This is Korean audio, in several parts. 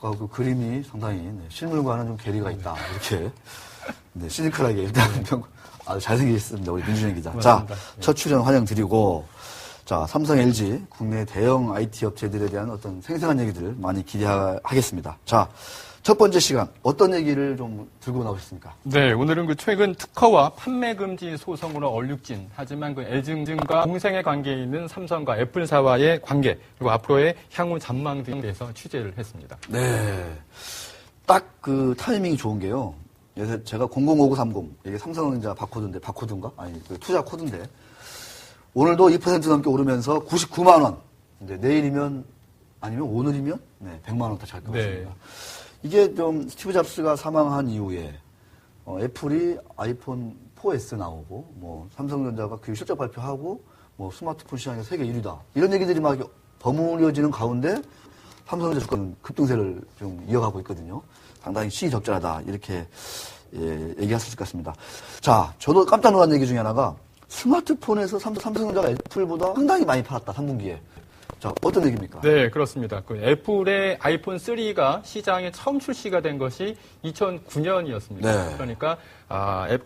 아까 그 그림이 상당히 실물과는 좀 괴리가 있다. 이렇게 시니컬하게 일단 아주 잘생기셨습니다. 우리 민준영 기자. 자, 첫 출연 환영드리고, 자, 삼성, LG 국내 대형 IT 업체들에 대한 어떤 생생한 얘기들 많이 기대하겠습니다. 자, 첫 번째 시간 어떤 얘기를 좀 들고 나오셨습니까? 네, 오늘은 그 최근 특허와 판매 금지 소송으로 얼룩진 하지만 그 LG증과 공생의 관계에 있는 삼성과 애플사와의 관계 그리고 앞으로의 향후 전망 등에 대해서 취재를 했습니다. 네, 딱 그 타이밍이 좋은 게요. 예전에 제가 005930 이게 삼성전자 바코드인데 바코드인가? 아니 그 투자 코드인데 오늘도 2% 넘게 오르면서 99만 원. 근데 내일이면 아니면 오늘이면 100만 원부터 잘 것입니다. 네. 이게 좀 스티브 잡스가 사망한 이후에 애플이 아이폰 4S 나오고 뭐 삼성전자가 그 실적 발표하고 뭐 스마트폰 시장에서 세계 1위다 이런 얘기들이 막 버무려지는 가운데 삼성전자 주가는 급등세를 좀 이어가고 있거든요. 상당히 시의적절하다 이렇게 얘기할 수 있을 것 같습니다. 자, 저도 깜짝 놀란 얘기 중에 하나가 스마트폰에서 삼성전자가 애플보다 상당히 많이 팔았다 3분기에. 자, 어떤 얘기입니까? 네, 그렇습니다. 그 애플의 아이폰 3가 시장에 처음 출시가 된 것이 2009년이었습니다. 네. 그러니까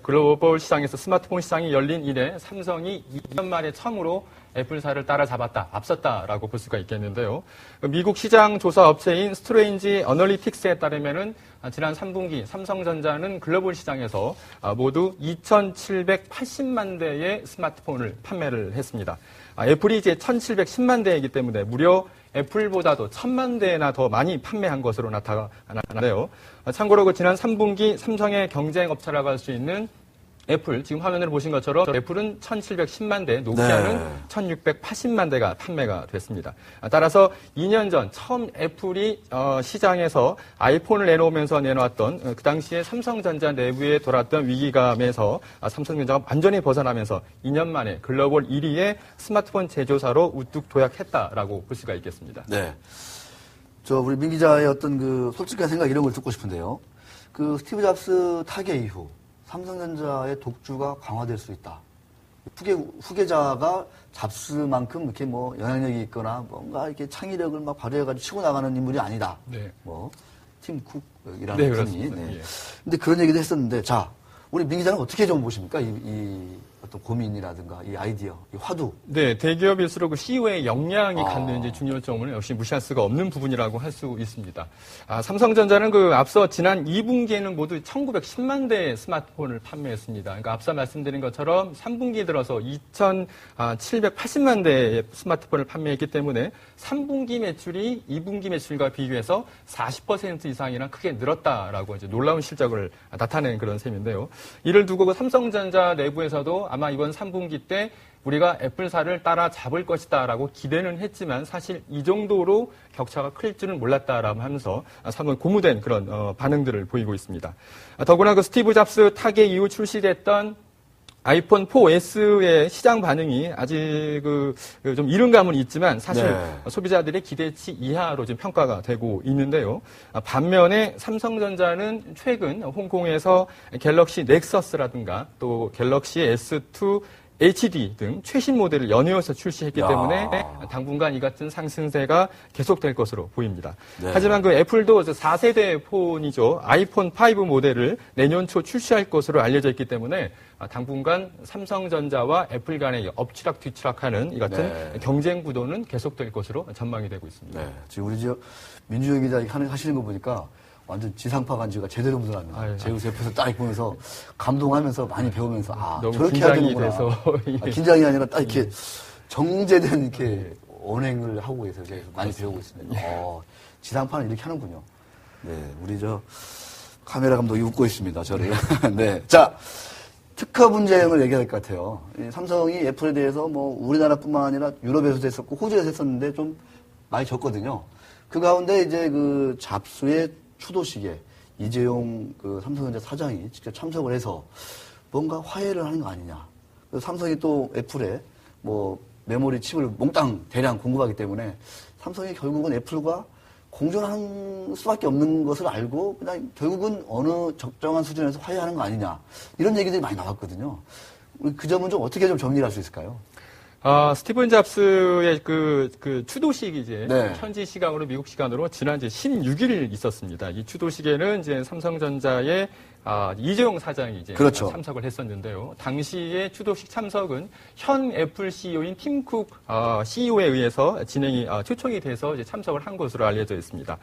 글로벌 시장에서 스마트폰 시장이 열린 이래 삼성이 2년 만에 처음으로 애플사를 따라잡았다, 앞섰다라고 볼 수가 있겠는데요. 미국 시장 조사 업체인 스트레인지 어널리틱스에 따르면은 지난 3분기 삼성전자는 글로벌 시장에서 모두 2,780만 대의 스마트폰을 판매를 했습니다. 애플이 이제 1,710만 대이기 때문에 무려 애플보다도 1,000만 대나 더 많이 판매한 것으로 나타나는데요. 참고로 그 지난 3분기 삼성의 경쟁 업체라고 할 수 있는 애플, 지금 화면을 보신 것처럼 애플은 1,710만 대, 노키아는 1,680만 대가 판매가 됐습니다. 따라서 2년 전 처음 애플이 시장에서 아이폰을 내놓으면서 내놓았던 그 당시에 삼성전자 내부에 돌았던 위기감에서 삼성전자가 완전히 벗어나면서 2년 만에 글로벌 1위의 스마트폰 제조사로 우뚝 도약했다라고 볼 수가 있겠습니다. 네. 우리 민 기자의 어떤 그 솔직한 생각 이런 걸 듣고 싶은데요. 그 스티브 잡스 타계 이후 삼성전자의 독주가 강화될 수 있다. 후계자가 잡스만큼 이렇게 뭐 영향력이 있거나 뭔가 이렇게 창의력을 막 발휘해가지고 치고 나가는 인물이 아니다. 네. 뭐, 팀 쿡이라는 분이. 네. 예. 근데 그런 얘기도 했었는데, 자, 우리 민 기자는 어떻게 좀 보십니까? 이 어떤 고민이라든가 이 아이디어, 이 화두. 네, 대기업일수록 그 CEO의 역량이 갖는 이제 중요점을 역시 무시할 수가 없는 부분이라고 할 수 있습니다. 삼성전자는 그 앞서 지난 2분기에는 모두 1,910만 대의 스마트폰을 판매했습니다. 그러니까 앞서 말씀드린 것처럼 3분기 들어서 2,780만 대의 스마트폰을 판매했기 때문에 3분기 매출이 2분기 매출과 비교해서 40% 이상이나 크게 늘었다라고 이제 놀라운 실적을 나타낸 그런 셈인데요. 이를 두고 그 삼성전자 내부에서도 아마 이번 3분기 때 우리가 애플사를 따라잡을 것이다라고 기대는 했지만 사실 이 정도로 격차가 클 줄은 몰랐다라고 하면서 상당히 고무된 그런 반응들을 보이고 있습니다. 더구나 그 스티브 잡스 타계 이후 출시됐던 아이폰 4S의 시장 반응이 아직 좀 이른 감은 있지만 사실 소비자들의 기대치 이하로 지금 평가가 되고 있는데요. 반면에 삼성전자는 최근 홍콩에서 갤럭시 넥서스라든가 또 갤럭시 S2 HD 등 최신 모델을 연이어서 출시했기 때문에 당분간 이 같은 상승세가 계속될 것으로 보입니다. 네. 하지만 그 애플도 4세대 폰이죠. 아이폰 5 모델을 내년 초 출시할 것으로 알려져 있기 때문에 당분간 삼성전자와 애플 간의 엎치락 뒤치락하는 이 같은 경쟁 구도는 계속될 것으로 전망이 되고 있습니다. 네. 지금 우리 민주영 기자 하시는 거 보니까 완전 지상파 간지가 제대로 묻어납니다. 제우스 옆에서 딱 보면서 감동하면서 많이 배우면서 너무 저렇게 긴장이 돼서 긴장이 아니라 딱 이렇게 정제된 이렇게 언행을 하고 계세요. 제가 많이 배우고 있습니다. 지상파는 이렇게 하는군요. 네, 우리 카메라 감독이 웃고 있습니다. 저를. 네, 자 특허 분쟁을 얘기할 것 같아요. 삼성이 애플에 대해서 뭐 우리나라뿐만 아니라 유럽에서도 했었고 호주에서 했었는데 좀 많이 졌거든요. 그 가운데 이제 그 잡스의 추도식에 이재용 그 삼성전자 사장이 직접 참석을 해서 뭔가 화해를 하는 거 아니냐. 그래서 삼성이 또 애플에 뭐 메모리 칩을 몽땅 대량 공급하기 때문에 삼성이 결국은 애플과 공존할 수밖에 없는 것을 알고 그냥 결국은 어느 적정한 수준에서 화해하는 거 아니냐 이런 얘기들이 많이 나왔거든요. 그 점은 좀 어떻게 좀 정리를 할 수 있을까요? 스티븐 잡스의 그 추도식이 이제 네. 현지 시간으로 미국 시간으로 지난 이제 16일 있었습니다. 이 추도식에는 이제 삼성전자의 이재용 사장이 이제 그렇죠. 참석을 했었는데요. 당시의 추도식 참석은 현 애플 CEO인 팀 쿡 CEO에 의해서 진행이 초청이 돼서 이제 참석을 한 것으로 알려져 있습니다.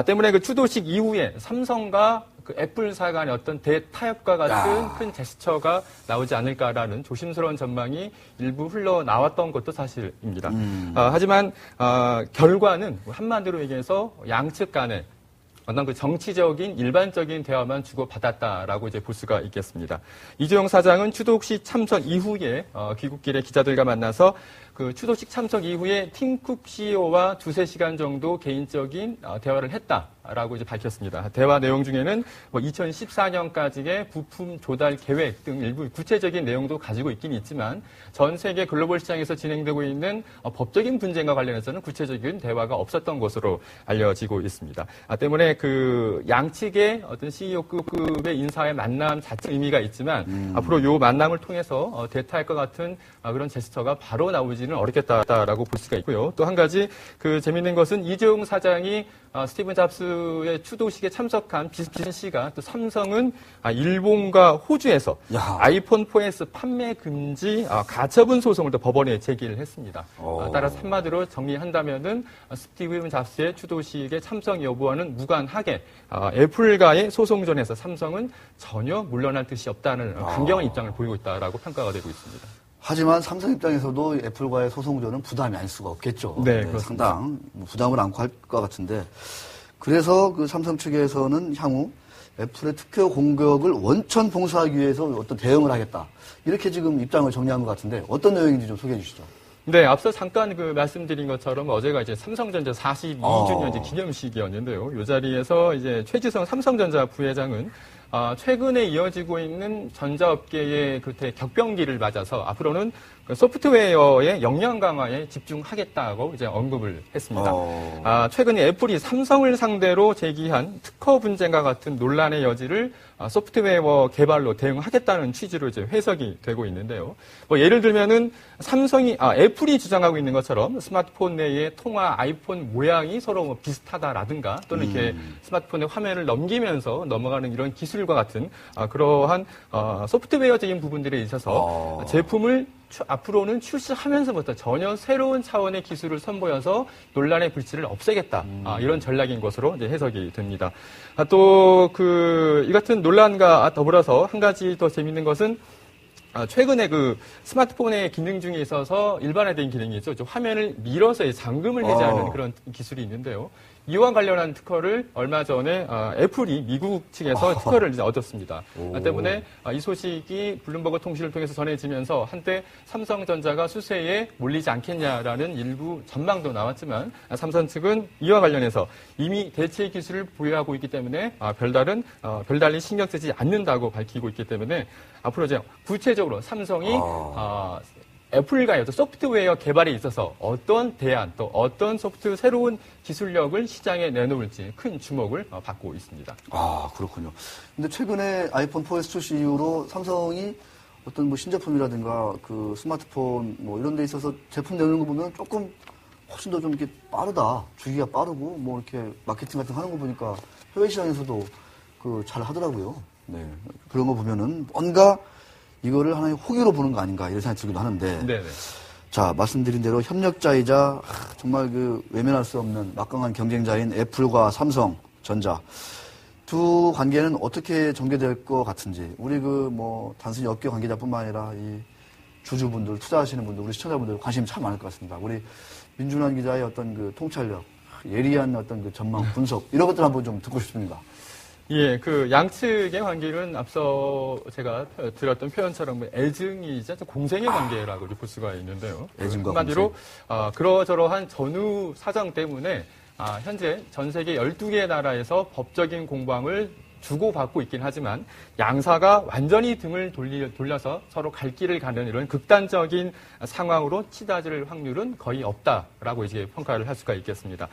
때문에 그 추도식 이후에 삼성과 그 애플사 간의 어떤 대타협과 같은 큰 제스처가 나오지 않을까라는 조심스러운 전망이 일부 흘러나왔던 것도 사실입니다. 하지만 결과는 한마디로 얘기해서 양측 간에 어떤 그 정치적인 일반적인 대화만 주고받았다라고 이제 볼 수가 있겠습니다. 이재용 사장은 추도식 참석 이후에 귀국길에 기자들과 만나서 그 추도식 참석 이후에 팀 쿡 CEO와 2-3시간 정도 개인적인 대화를 했다라고 이제 밝혔습니다. 대화 내용 중에는 2014년까지의 부품 조달 계획 등 일부 구체적인 내용도 가지고 있긴 있지만 전 세계 글로벌 시장에서 진행되고 있는 법적인 분쟁과 관련해서는 구체적인 대화가 없었던 것으로 알려지고 있습니다. 때문에 그 양측의 어떤 CEO급의 인사의 만남 자체 의미가 있지만 앞으로 요 만남을 통해서 대타할 것 같은 그런 제스처가 바로 나오지는 어렵겠다라고 볼 수가 있고요. 또 한 가지 그 재밌는 것은 이재용 사장이 스티븐 잡스의 추도식에 참석한 비슷한 시간 또 삼성은 일본과 호주에서 아이폰 4S 판매 금지 가처분 소송을 또 법원에 제기를 했습니다. 따라서 한마디로 정리한다면은 스티븐 잡스의 추도식에 참석 여부와는 무관하게 애플과의 소송전에서 삼성은 전혀 물러날 뜻이 없다는 강경한 입장을 보이고 있다라고 평가가 되고 있습니다. 하지만 삼성 입장에서도 애플과의 소송전은 부담이 아닐 수가 없겠죠. 네, 상당 부담을 안고 할 것 같은데 그래서 그 삼성 측에서는 향후 애플의 특허 공격을 원천 봉쇄하기 위해서 어떤 대응을 하겠다. 이렇게 지금 입장을 정리한 것 같은데 어떤 내용인지 좀 소개해 주시죠. 네, 앞서 잠깐 그 말씀드린 것처럼 어제가 이제 삼성전자 42주년 이제 기념식이었는데요. 이 자리에서 이제 최지성 삼성전자 부회장은 최근에 이어지고 있는 전자업계의 그 격변기를 맞아서 앞으로는 그 소프트웨어의 역량 강화에 집중하겠다고 이제 언급을 했습니다. 최근에 애플이 삼성을 상대로 제기한 특허 분쟁과 같은 논란의 여지를 소프트웨어 개발로 대응하겠다는 취지로 이제 해석이 되고 있는데요. 예를 들면은 애플이 주장하고 있는 것처럼 스마트폰 내의 통화 아이폰 모양이 서로 비슷하다라든가 또는 이렇게 스마트폰의 화면을 넘기면서 넘어가는 이런 기술과 같은 그러한 소프트웨어적인 부분들에 있어서 제품을 앞으로는 출시하면서부터 전혀 새로운 차원의 기술을 선보여서 논란의 불씨를 없애겠다. 이런 전략인 것으로 이제 해석이 됩니다. 또 이 같은 논란과 더불어서 한 가지 더 재밌는 것은 최근에 그 스마트폰의 기능 중에 있어서 일반화된 기능이 있죠. 화면을 밀어서 잠금을 해제하는 그런 기술이 있는데요. 이와 관련한 특허를 얼마 전에 애플이 미국 측에서 특허를 이제 얻었습니다. 때문에 이 소식이 블룸버그 통신을 통해서 전해지면서 한때 삼성전자가 수세에 몰리지 않겠냐라는 일부 전망도 나왔지만 삼성 측은 이와 관련해서 이미 대체 기술을 보유하고 있기 때문에 별달리 신경 쓰지 않는다고 밝히고 있기 때문에 앞으로 이제 구체적으로 삼성이 애플과의 소프트웨어 개발에 있어서 어떤 대안 또 어떤 새로운 기술력을 시장에 내놓을지 큰 주목을 받고 있습니다. 그렇군요. 근데 최근에 아이폰 4S 출시 이후로 삼성이 어떤 신제품이라든가 그 스마트폰 이런 데 있어서 제품 내놓는 거 보면 조금 훨씬 더 좀 이렇게 빠르다. 주기가 빠르고 이렇게 마케팅 같은 거 하는 거 보니까 해외 시장에서도 잘 하더라고요. 네. 그런 거 보면은 뭔가 이거를 하나의 호기로 보는 거 아닌가 이런 생각이 들기도 하는데. 네네. 자, 말씀드린 대로 협력자이자 정말 외면할 수 없는 막강한 경쟁자인 애플과 삼성전자. 두 관계는 어떻게 전개될 것 같은지. 우리 단순히 업계 관계자뿐만 아니라 이 주주분들, 투자하시는 분들, 우리 시청자분들 관심이 참 많을 것 같습니다. 우리 민준환 기자의 어떤 통찰력, 예리한 어떤 전망, 분석, 이런 것들 한번 좀 듣고 싶습니다. 예, 양측의 관계는 앞서 제가 드렸던 표현처럼 애증이자 공생의 관계라고 볼 수가 있는데요. 애증과 한마디로 그러저러한 전후 사정 때문에 현재 전 세계 12개의 나라에서 법적인 공방을 주고받고 있긴 하지만 양사가 완전히 등을 돌려서 서로 갈 길을 가는 이런 극단적인 상황으로 치닫을 확률은 거의 없다라고 이제 평가를 할 수가 있겠습니다.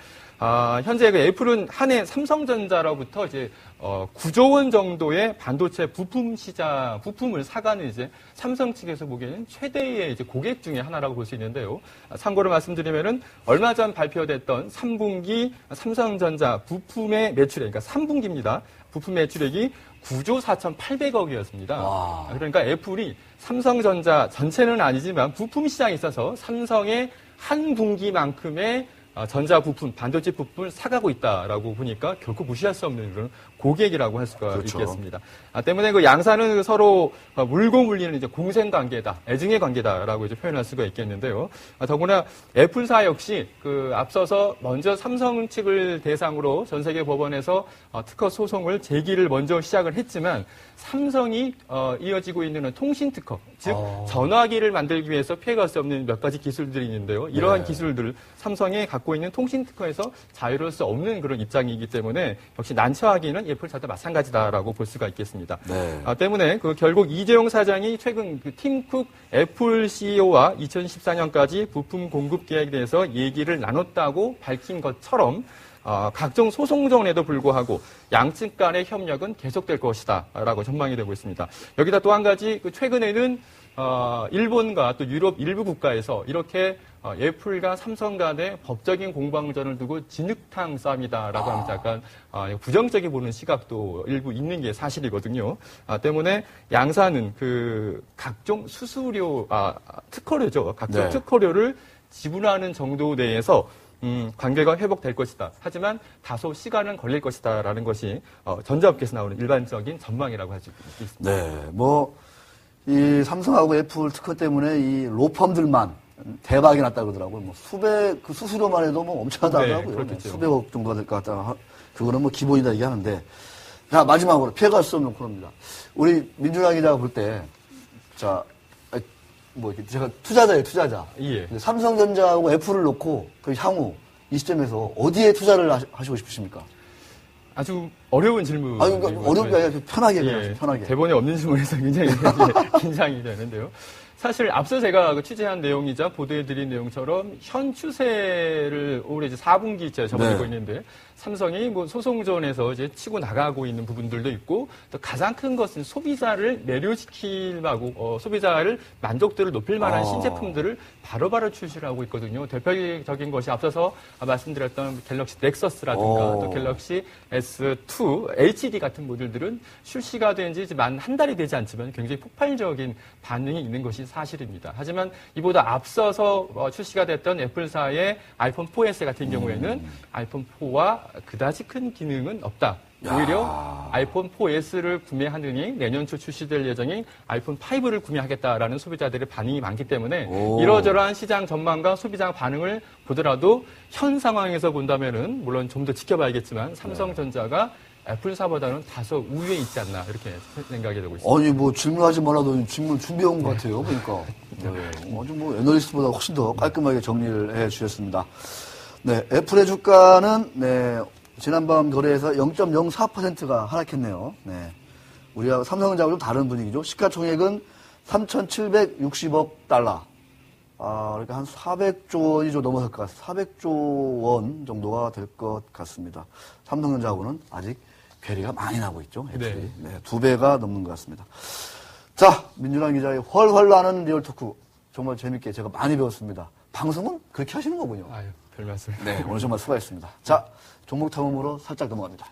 현재 그 애플은 한 해 삼성전자로부터 이제 9조 원 정도의 반도체 부품을 사가는 이제 삼성 측에서 보기에는 최대의 이제 고객 중에 하나라고 볼 수 있는데요. 참고로 말씀드리면은 얼마 전 발표됐던 3분기 삼성전자 부품의 매출액, 그러니까 3분기입니다. 부품 매출액이 9조 4,800억이었습니다. 그러니까 애플이 삼성전자 전체는 아니지만 부품 시장에 있어서 삼성의 한 분기만큼의 전자부품, 반도체 부품을 사가고 있다라고 보니까 결코 무시할 수 없는 그런 고객이라고 할 수가 그렇죠. 있겠습니다. 때문에 그 양사는 서로 물고 물리는 이제 공생 관계다, 애증의 관계다라고 이제 표현할 수가 있겠는데요. 더구나 애플사 역시 그 앞서서 먼저 삼성 측을 대상으로 전 세계 법원에서 특허 소송을 제기를 먼저 시작을 했지만 삼성이 이어지고 있는 통신 특허, 즉 전화기를 만들기 위해서 피해갈 수 없는 몇 가지 기술들이 있는데요. 이러한 기술들을 삼성이 갖고 있는 통신 특허에서 자유로울 수 없는 그런 입장이기 때문에 역시 난처하기는 애플사도 마찬가지다라고 볼 수가 있겠습니다. 네. 때문에 그 결국 이재용 사장이 최근 그 팀쿡 애플 CEO와 2014년까지 부품 공급 계획에 대해서 얘기를 나눴다고 밝힌 것처럼 각종 소송전에도 불구하고 양측 간의 협력은 계속될 것이다라고 전망이 되고 있습니다. 여기다 또 한 가지 최근에는 일본과 또 유럽 일부 국가에서 이렇게 애플과 삼성 간의 법적인 공방전을 두고 진흙탕 싸움이다라고 하면서 약간 부정적이 보는 시각도 일부 있는 게 사실이거든요. 때문에 양사는 그 각종 수수료, 특허료죠. 각종 특허료를 지불하는 정도 내에서 관계가 회복될 것이다. 하지만 다소 시간은 걸릴 것이다라는 것이 전자업계에서 나오는 일반적인 전망이라고 할 수 있습니다. 네, 이 삼성하고 애플 특허 때문에 이 로펌들만 대박이 났다 그러더라고요. 그 수수료만 해도 엄청나다고요. 네, 수백억 정도가 될 것 같다. 그거는 기본이다 얘기하는데. 자, 마지막으로 피해갈 수 없는 코너입니다. 우리 민주당 기자가 볼 때, 제가 투자자예요, 투자자. 예. 삼성전자하고 애플을 놓고 그 향후 이 시점에서 어디에 투자를 하시고 싶으십니까? 아주 어려운 질문. 그러니까 어려운 게 아니라 편하게 해요, 편하게. 대본에 없는 질문에서 굉장히 긴장이 되는데요. 사실 앞서 제가 취재한 내용이자 보도해드린 내용처럼 현 추세를 올해 이제 4분기째 접어들고 있는데 삼성이 소송전에서 이제 치고 나가고 있는 부분들도 있고 또 가장 큰 것은 소비자를 매료시키려고 소비자를 만족도를 높일 만한 신제품들을 바로바로 출시를 하고 있거든요. 대표적인 것이 앞서서 말씀드렸던 갤럭시 넥서스라든가 또 갤럭시 S2 HD 같은 모델들은 출시가 된 지 만 한 달이 되지 않지만 굉장히 폭발적인 반응이 있는 것이 사실입니다. 하지만 이보다 앞서서 출시가 됐던 애플사의 아이폰 4S 같은 경우에는 아이폰 4와 그다지 큰 기능은 없다. 오히려 아이폰 4S를 구매하느니 내년 초 출시될 예정인 아이폰 5를 구매하겠다라는 소비자들의 반응이 많기 때문에 이러저러한 시장 전망과 소비자 반응을 보더라도 현 상황에서 본다면은 물론 좀 더 지켜봐야겠지만 삼성전자가 애플사보다는 다소 우위에 있지 않나 이렇게 생각이 되고 있습니다. 아니 질문하지 말아도 질문 준비해온 것 같아요. 그러니까 아주 애널리스트보다 훨씬 더 깔끔하게 정리를 해주셨습니다. 네, 애플의 주가는 지난밤 거래에서 0.04%가 하락했네요. 네, 우리가 삼성전자하고 좀 다른 분위기죠. 시가총액은 3,760억 달러. 그러니까 한 400조 원이 좀 넘어설 것 같습니다. 400조 원 정도가 될 것 같습니다. 삼성전자하고는 아직 괴리가 많이 나고 있죠. 애플이. 네, 2배가 넘는 것 같습니다. 자, 민주당 기자의 훨훨 나는 리얼토크. 정말 재밌게 제가 많이 배웠습니다. 방송은 그렇게 하시는 거군요. 별 말씀. 네, 오늘 정말 수고하셨습니다. 자, 종목 탐험으로 살짝 넘어갑니다.